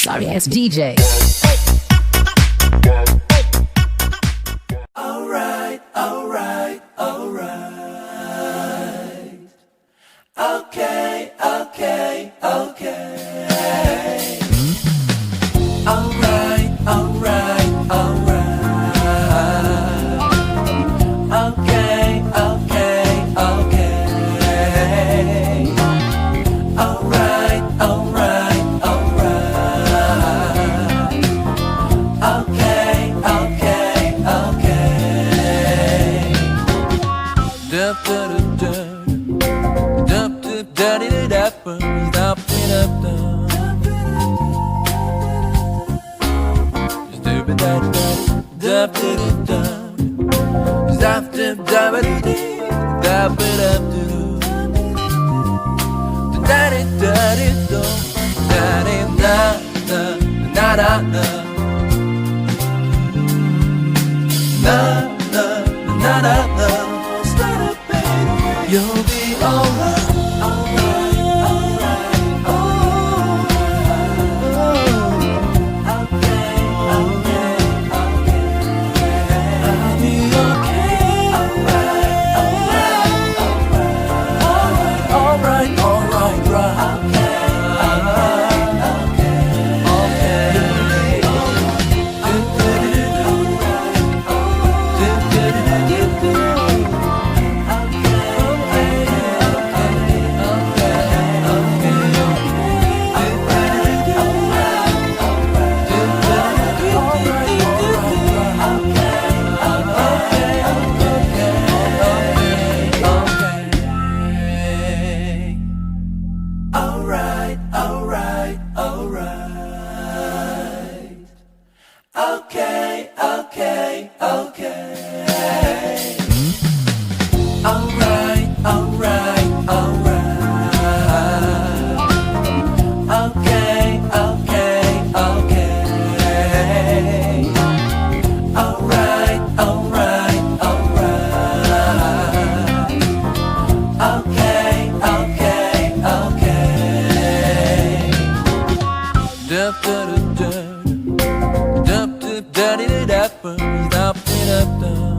sorry ass DJ. Alright, alright, alright. Okay, okay, okay. Alright, alright, alright. Okay, okay, okay. Alright, alright, alright. Okay, okay, okay. Dup dup dup dup dup dup dup dup dup you'll be alright, alright, alright, alright. Okay, okay, okay. I'll be okay. Alright, alright, alright, alright, alright, right. Alright, alright, alright. Okay, okay, okay. Alright, alright, alright. Okay, okay, okay. Alright, alright, alright. Okay, okay, okay. Dup dup dup dup dup dup dup dup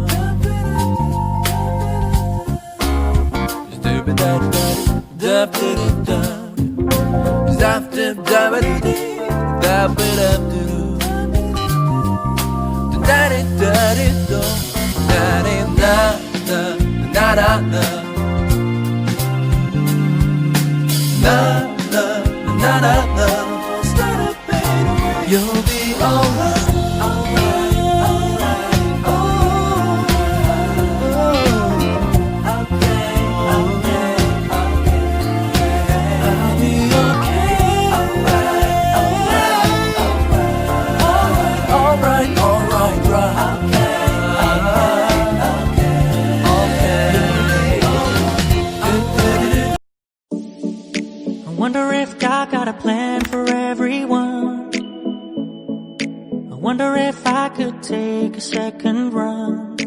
you'll be alright, alright, alright, alright. Okay, okay, okay. I'll be okay. Alright, alright, alright, alright, right. Okay, I wonder if God got a plan for everyone. I wonder if I could take a second run.